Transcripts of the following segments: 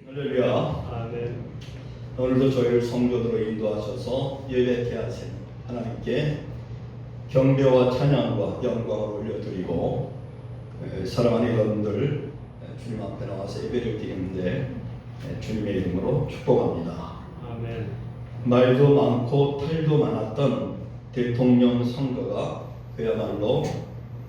할렐루야. 아멘. 오늘도 저희를 성도로 인도하셔서 예배케 하신 하나님께 경배와 찬양과 영광을 올려드리고, 사랑하는 여러분들 주님 앞에 나와서 예배를 드리는데 주님의 이름으로 축복합니다. 아멘. 말도 많고 탈도 많았던 대통령 선거가 그야말로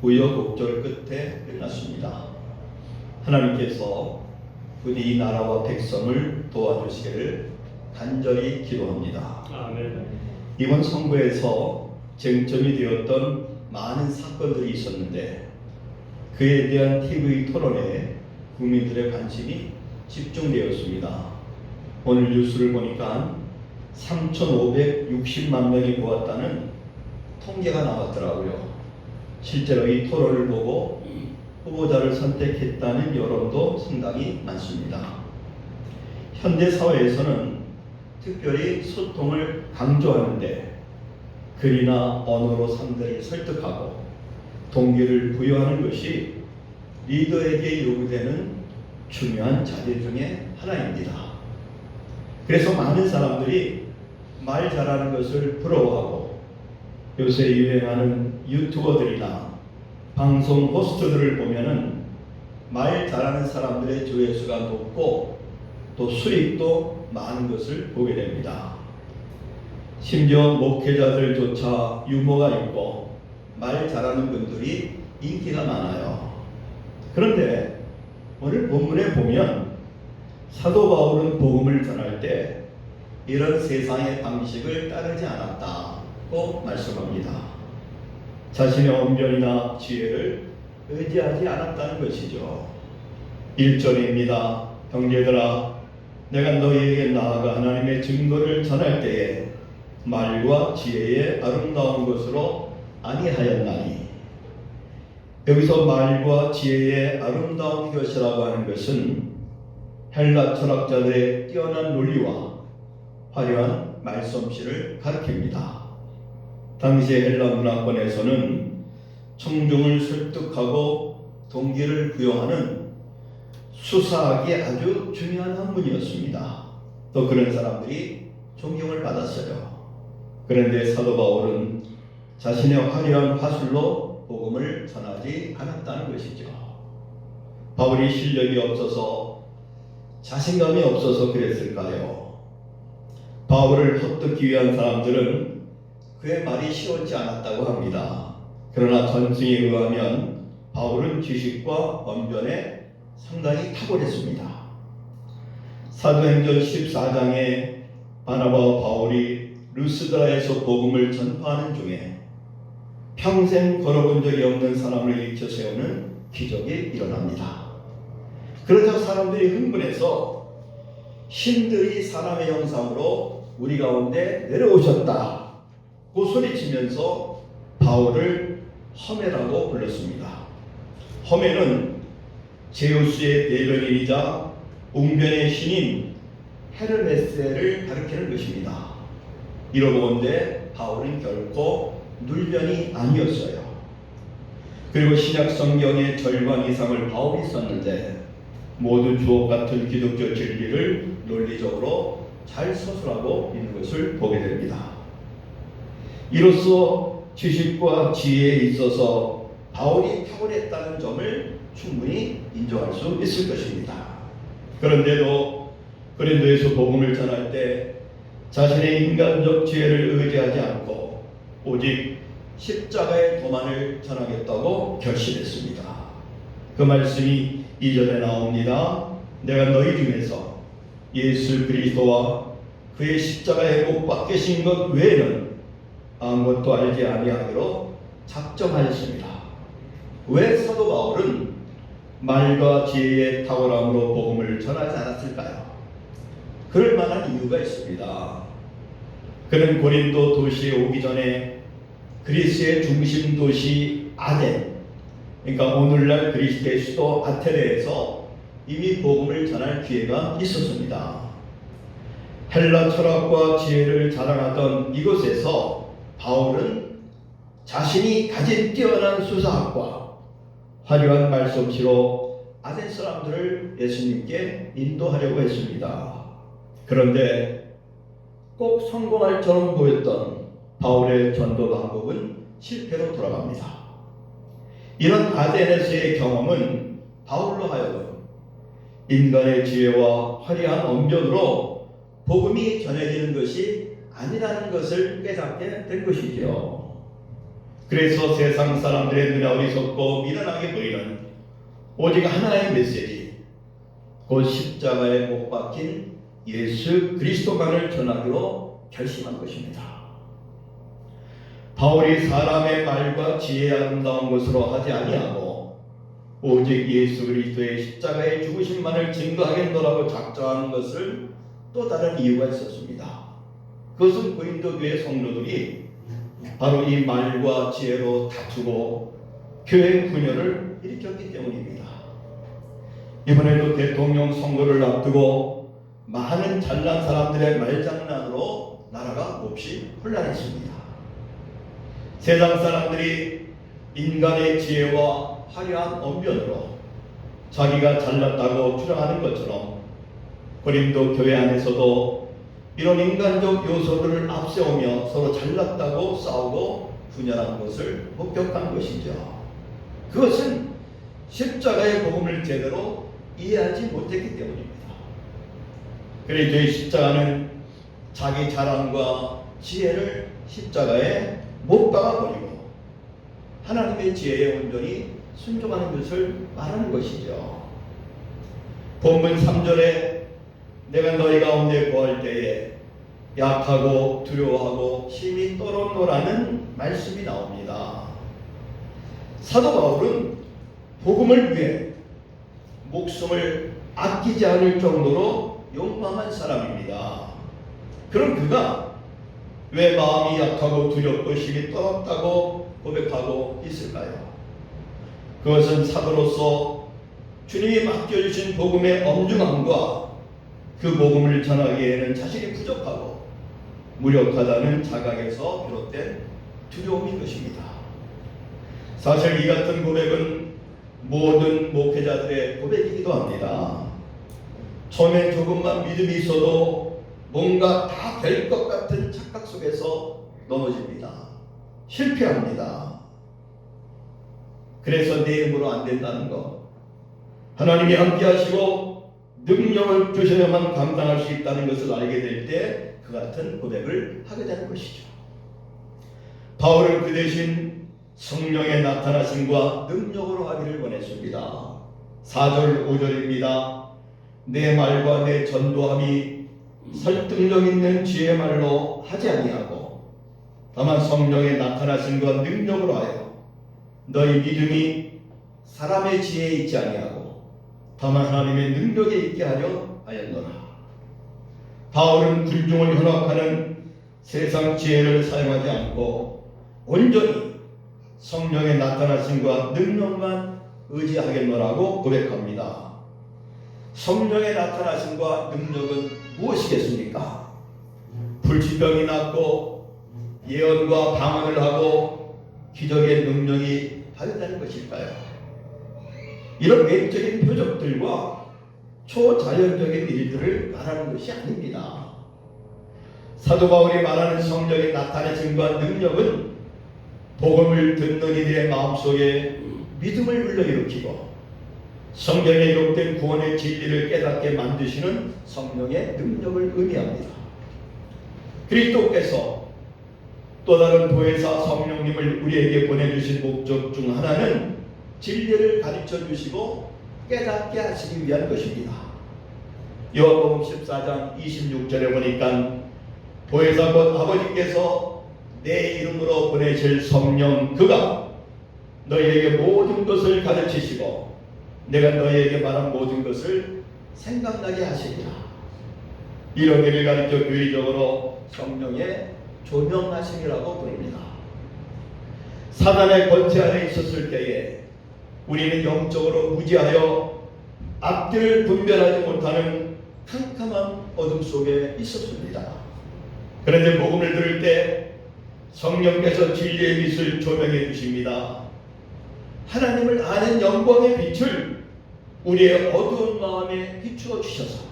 우여곡절 끝에 끝났습니다. 하나님께서 부디 이 나라와 백성을 도와주시기를 간절히 기도합니다. 아멘. 이번 선거에서 쟁점이 되었던 많은 사건들이 있었는데 그에 대한 TV 토론에 국민들의 관심이 집중되었습니다. 오늘 뉴스를 보니까 3,560만 명이 보았다는 통계가 나왔더라고요. 실제로 이 토론을 보고 후보자를 선택했다는 여론도 상당히 많습니다. 현대 사회에서는 특별히 소통을 강조하는데 글이나 언어로 상대를 설득하고 동기를 부여하는 것이 리더에게 요구되는 중요한 자질 중에 하나입니다. 그래서 많은 사람들이 말 잘하는 것을 부러워하고 요새 유행하는 유튜버들이나 방송 호스트들을 보면은 말 잘하는 사람들의 조회수가 높고 또 수익도 많은 것을 보게 됩니다. 심지어 목회자들조차 유머가 있고 말 잘하는 분들이 인기가 많아요. 그런데 오늘 본문에 보면 사도 바울은 복음을 전할 때 이런 세상의 방식을 따르지 않았다고 말씀합니다. 자신의 언변이나 지혜를 의지하지 않았다는 것이죠. 1절입니다. 형제들아, 내가 너희에게 나아가 하나님의 증거를 전할 때에 말과 지혜의 아름다운 것으로 아니하였나니. 여기서 말과 지혜의 아름다운 것이라고 하는 것은 헬라 철학자들의 뛰어난 논리와 화려한 말솜씨를 가리킵니다. 당시 헬라 문화권에서는 청중을 설득하고 동기를 부여하는 수사학이 아주 중요한 학문이었습니다. 또 그런 사람들이 존경을 받았어요. 그런데 사도 바울은 자신의 화려한 화술로 복음을 전하지 않았다는 것이죠. 바울이 실력이 없어서 자신감이 없어서 그랬을까요? 바울을 헛듣기 위한 사람들은 그의 말이 쉬웠지 않았다고 합니다. 그러나 전승에 의하면 바울은 지식과 언변에 상당히 탁월했습니다. 사도행전 14장에 바나바와 바울이 루스드라에서 복음을 전파하는 중에 평생 걸어본 적이 없는 사람을 일으켜 세우는 기적이 일어납니다. 그러자 사람들이 흥분해서 신들이 사람의 형상으로 우리 가운데 내려오셨다 고 소리치면서 바울을 허메라고 불렀습니다. 허메는 제우스의 대변인이자 웅변의 신인 헤르메스를 가리키는 것입니다. 이러고 본데 바울은 결코 눌변이 아니었어요. 그리고 신약 성경의 절반 이상을 바울이 썼는데 모두 주옥 같은 기독교 진리를 논리적으로 잘 서술하고 있는 것을 보게 됩니다. 이로써 지식과 지혜에 있어서 바울이 탁월했다는 점을 충분히 인정할 수 있을 것입니다. 그런데도 고린도에서 복음을 전할 때 자신의 인간적 지혜를 의지하지 않고 오직 십자가의 도만을 전하겠다고 결심했습니다. 그 말씀이 2절에 나옵니다. 내가 너희 중에서 예수 그리스도와 그의 십자가에 못 박히신 것 외에는 아무것도 알지 아니하기로 작정하였습니다. 왜 사도 바울은 말과 지혜의 탁월함으로 복음을 전하지 않았을까요? 그럴 만한 이유가 있습니다. 그는 고린도 도시에 오기 전에 그리스의 중심 도시 아덴, 그러니까 오늘날 그리스의 수도 아테네에서 이미 복음을 전할 기회가 있었습니다. 헬라 철학과 지혜를 자랑하던 이곳에서 바울은 자신이 가진 뛰어난 수사학과 화려한 말솜씨로 아덴 사람들을 예수님께 인도하려고 했습니다. 그런데 꼭 성공할 처럼 보였던 바울의 전도 방법은 실패로 돌아갑니다. 이런 아덴에서의 경험은 바울로 하여금 인간의 지혜와 화려한 언변으로 복음이 전해지는 것이 아니라는 것을 깨닫게 된 것이지요. 그래서 세상 사람들의 눈에 어리석고 미련하게 보이는 오직 하나의 메시지, 곧 십자가에 못 박힌 예수 그리스도만을 전하기로 결심한 것입니다. 바울이 사람의 말과 지혜의 아름다운 것으로 하지 아니하고 오직 예수 그리스도의 십자가의 죽으심만을 증거하겠노라고 작정하는 것을 또 다른 이유가 있었습니다. 그것은 고린도 교회 성도들이 바로 이 말과 지혜로 다투고 교회 분열을 일으켰기 때문입니다. 이번에도 대통령 선거를 앞두고 많은 잘난 사람들의 말장난으로 나라가 몹시 혼란했습니다. 세상 사람들이 인간의 지혜와 화려한 언변으로 자기가 잘났다고 주장하는 것처럼 고린도 교회 안에서도 이런 인간적 요소들을 앞세우며 서로 잘났다고 싸우고 분열한 것을 목격한 것이죠. 그것은 십자가의 복음을 제대로 이해하지 못했기 때문입니다. 그래서 십자가는 자기 자랑과 지혜를 십자가에 못 박아버리고 하나님의 지혜에 온전히 순종하는 것을 말하는 것이죠. 본문 3절에 내가 너희 가운데 거할 때에 약하고 두려워하고 심히 떨어노라는 말씀이 나옵니다. 사도 바울은 복음을 위해 목숨을 아끼지 않을 정도로 용감한 사람입니다. 그럼 그가 왜 마음이 약하고 두렵고 심히 떨었다고 고백하고 있을까요? 그것은 사도로서 주님이 맡겨주신 복음의 엄중함과 그 복음을 전하기에는 자신이 부족하고 무력하다는 자각에서 비롯된 두려움인 것입니다. 사실 이 같은 고백은 모든 목회자들의 고백이기도 합니다. 처음엔 조금만 믿음이 있어도 뭔가 다 될 것 같은 착각 속에서 넘어집니다. 실패합니다. 그래서 내 힘으로 안 된다는 것, 하나님이 함께 하시고 능력을 주셔야만 감당할 수 있다는 것을 알게 될 때 그 같은 고백을 하게 되는 것이죠. 바울은 그 대신 성령의 나타나심과 능력으로 하기를 원했습니다. 4절 5절입니다. 내 말과 내 전도함이 설득력 있는 지혜의 말로 하지 아니하고 다만 성령의 나타나심과 능력으로 하여 너희 믿음이 사람의 지혜에 있지 아니하고 다만 하나님의 능력에 있게 하려 하였노라. 바울은 군중을 현혹하는 세상 지혜를 사용하지 않고 온전히 성령의 나타나심과 능력만 의지하겠노라고 고백합니다. 성령의 나타나심과 능력은 무엇이겠습니까? 불치병이 낫고 예언과 방언을 하고 기적의 능력이 발현되는 것일까요? 이런 외적인 표적들과 초자연적인 일들을 말하는 것이 아닙니다. 사도 바울이 말하는 성령의 나타내심과 능력은 복음을 듣는 이들의 마음속에 믿음을 불러일으키고 성경에 기록된 구원의 진리를 깨닫게 만드시는 성령의 능력을 의미합니다. 그리스도께서 또 다른 보혜사 성령님을 우리에게 보내주신 목적 중 하나는 진리를 가르쳐 주시고 깨닫게 하시기 위한 것입니다. 요한복음 14장 26절에 보니까 보혜사 곧 아버지께서 내 이름으로 보내실 성령 그가 너희에게 모든 것을 가르치시고 내가 너희에게 말한 모든 것을 생각나게 하시리라. 이런 일을 가르쳐 교리적으로 성령의 조명하심이라고 부릅니다. 사단의 권세 아래 있었을 때에 우리는 영적으로 무지하여 앞뒤를 분별하지 못하는 캄캄한 어둠 속에 있었습니다. 그런데 복음을 들을 때 성령께서 진리의 빛을 조명해 주십니다. 하나님을 아는 영광의 빛을 우리의 어두운 마음에 비추어 주셔서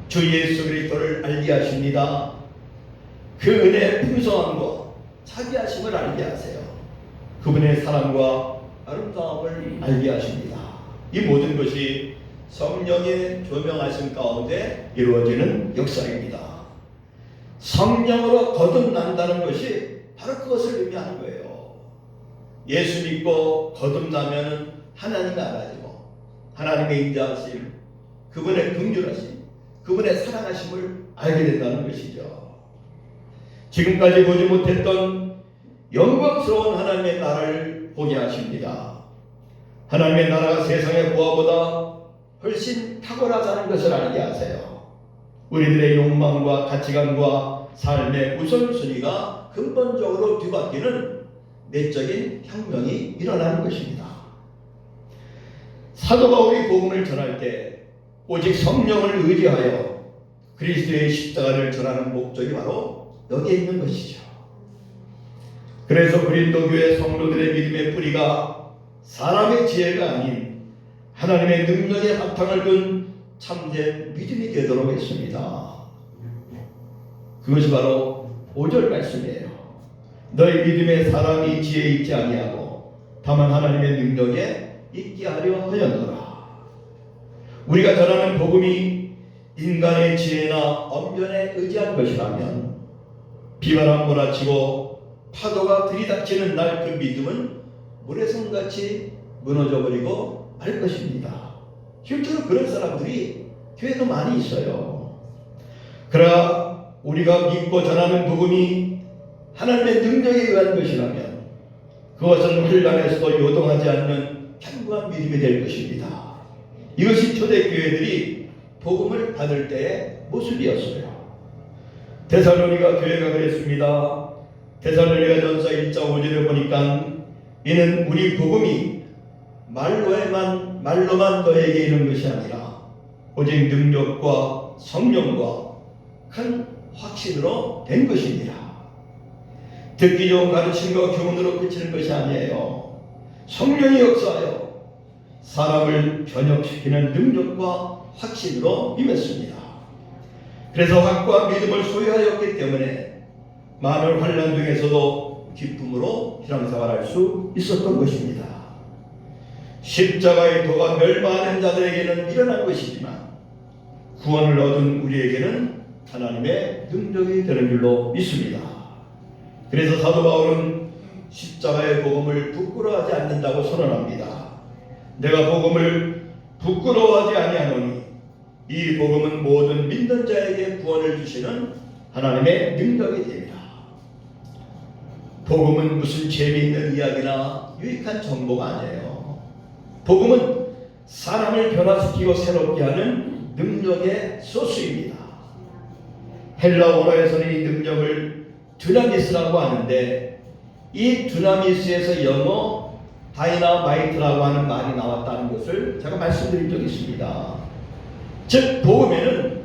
주 예수 그리스도를 알게 하십니다. 그 은혜의 풍성함과 자비하심을 알게 하세요. 그분의 사랑과 아름다움을 알게 하십니다. 이 모든 것이 성령의 조명하심 가운데 이루어지는 역사입니다. 성령으로 거듭난다는 것이 바로 그것을 의미하는 거예요. 예수 믿고 거듭나면 하나님을 알아지고 하나님의 인자하심, 그분의 긍휼하심, 그분의 사랑하심을 알게 된다는 것이죠. 지금까지 보지 못했던 영광스러운 하나님의 나라를 보게 하십니다. 하나님의 나라가 세상의 보화보다 훨씬 탁월하다는 것을 알게 하세요. 우리들의 욕망과 가치관과 삶의 우선순위가 근본적으로 뒤바뀌는 내적인 혁명이 일어나는 것입니다. 사도 바울이 복음을 전할 때 오직 성령을 의지하여 그리스도의 십자가를 전하는 목적이 바로 여기에 있는 것이죠. 그래서 그린도 교회 성도들의 믿음의 뿌리가 사람의 지혜가 아닌 하나님의 능력의 바탕을 둔 참된 믿음이 되도록 했습니다. 그것이 바로 5절 말씀이에요. 너희 믿음에 사람이 지혜 있지 아니하고 다만 하나님의 능력에 있게 하려 하였노라. 우리가 전하는 복음이 인간의 지혜나 언변에 의지한 것이라면 비바람 몰아치고 파도가 들이닥치는 날 그 믿음은 모래성같이 무너져버리고 말 것입니다. 실제로 그런 사람들이 교회도 많이 있어요. 그러나 우리가 믿고 전하는 복음이 하나님의 능력에 의한 것이라면 그것은 혼란에서도 요동하지 않는 견고한 믿음이 될 것입니다. 이것이 초대교회들이 복음을 받을 때의 모습이었어요. 데살로니가 교회가 그랬습니다. 데살로니가전서 1장 5절에 보니까 이는 우리 복음이 말로만 너에게 이른 것이 아니라 오직 능력과 성령과 큰 확신으로 된 것입니다. 듣기 좋은 가르침과 교훈으로 그치는 것이 아니에요. 성령이 역사하여 사람을 변혁시키는 능력과 확신으로 임했습니다. 그래서 확고한 믿음을 소유하였기 때문에 많은 환난 중에서도 기쁨으로 신앙생활할 수 있었던 것입니다. 십자가의 도가 멸망하는 자들에게는 일어난 것이지만 구원을 얻은 우리에게는 하나님의 능력이 되는 줄로 믿습니다. 그래서 사도 바울은 십자가의 복음을 부끄러워하지 않는다고 선언합니다. 내가 복음을 부끄러워하지 아니하노니 이 복음은 모든 믿는 자에게 구원을 주시는 하나님의 능력이 됩니다. 복음은 무슨 재미있는 이야기나 유익한 정보가 아니에요. 복음은 사람을 변화시키고 새롭게 하는 능력의 소스입니다. 헬라 원어에서는 이 능력을 두나미스라고 하는데 이 두나미스에서 영어 다이나마이트라고 하는 말이 나왔다는 것을 제가 말씀드린 적이 있습니다. 즉 복음에는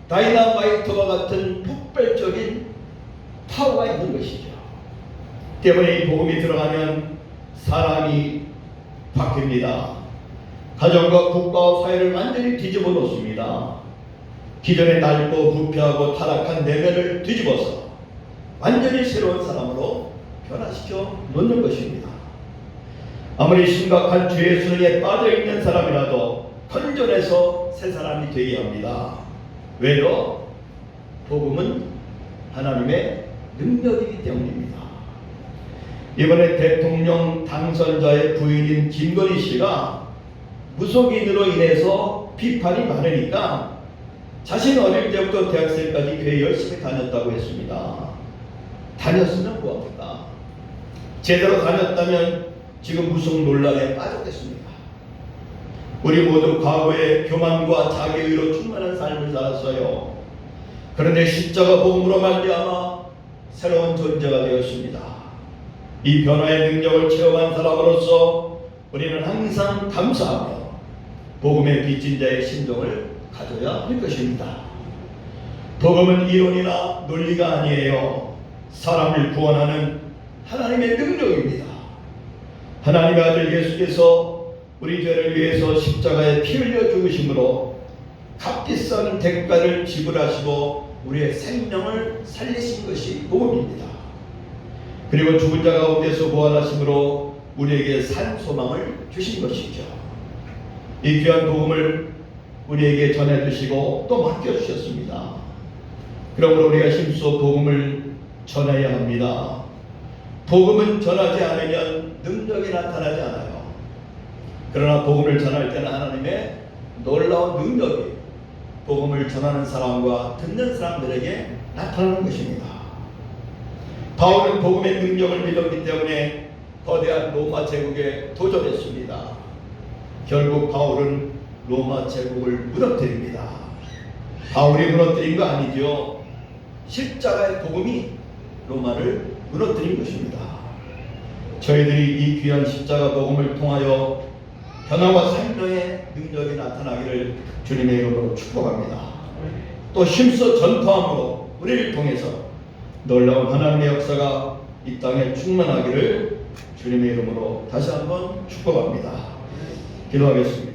다이나마이트와 같은 폭발적인 파워가 있는 것이죠. 때문에 이 복음이 들어가면 사람이 바뀝니다. 가정과 국가와 사회를 완전히 뒤집어 놓습니다. 기존의 낡고 부패하고 타락한 내면을 뒤집어서 완전히 새로운 사람으로 변화시켜 놓는 것입니다. 아무리 심각한 죄의 수렁에 빠져있는 사람이라도 건져내서 새 사람이 되게 합니다. 왜요? 복음은 하나님의 능력이기 때문입니다. 이번에 대통령 당선자의 부인인 김건희 씨가 무속인으로 인해서 비판이 많으니까 자신 어릴 때부터 대학생까지 교회 열심히 다녔다고 했습니다. 다녔으면 뭐합니까? 제대로 다녔다면 지금 무속 논란에 빠졌겠습니까? 우리 모두 과거에 교만과 자기의로 충만한 삶을 살았어요. 그런데 십자가 복음으로 말미암아 새로운 존재가 되었습니다. 이 변화의 능력을 체험한 사람으로서 우리는 항상 감사하며 복음의 빚진 자의 심정을 가져야 할 것입니다. 복음은 이론이나 논리가 아니에요. 사람을 구원하는 하나님의 능력입니다. 하나님의 아들 예수께서 우리 죄를 위해서 십자가에 피 흘려 죽으심으로 값비싼 대가를 지불하시고 우리의 생명을 살리신 것이 복음입니다. 그리고 죽은 자 가운데서 부활하심으로 우리에게 산 소망을 주신 것이죠. 이 귀한 복음을 우리에게 전해주시고 또 맡겨주셨습니다. 그러므로 우리가 힘써 복음을 전해야 합니다. 복음은 전하지 않으면 능력이 나타나지 않아요. 그러나 복음을 전할 때는 하나님의 놀라운 능력이 복음을 전하는 사람과 듣는 사람들에게 나타나는 것입니다. 바울은 복음의 능력을 믿었기 때문에 거대한 로마 제국에 도전했습니다. 결국 바울은 로마 제국을 무너뜨립니다. 바울이 무너뜨린 거 아니죠. 십자가의 복음이 로마를 무너뜨린 것입니다. 저희들이 이 귀한 십자가 복음을 통하여 변화와 생명의 능력이 나타나기를 주님의 이름으로 축복합니다. 또 힘써 전파함으로 우리를 통해서 놀라운 하나님의 역사가 이 땅에 충만하기를 주님의 이름으로 다시 한번 축복합니다. 기도하겠습니다.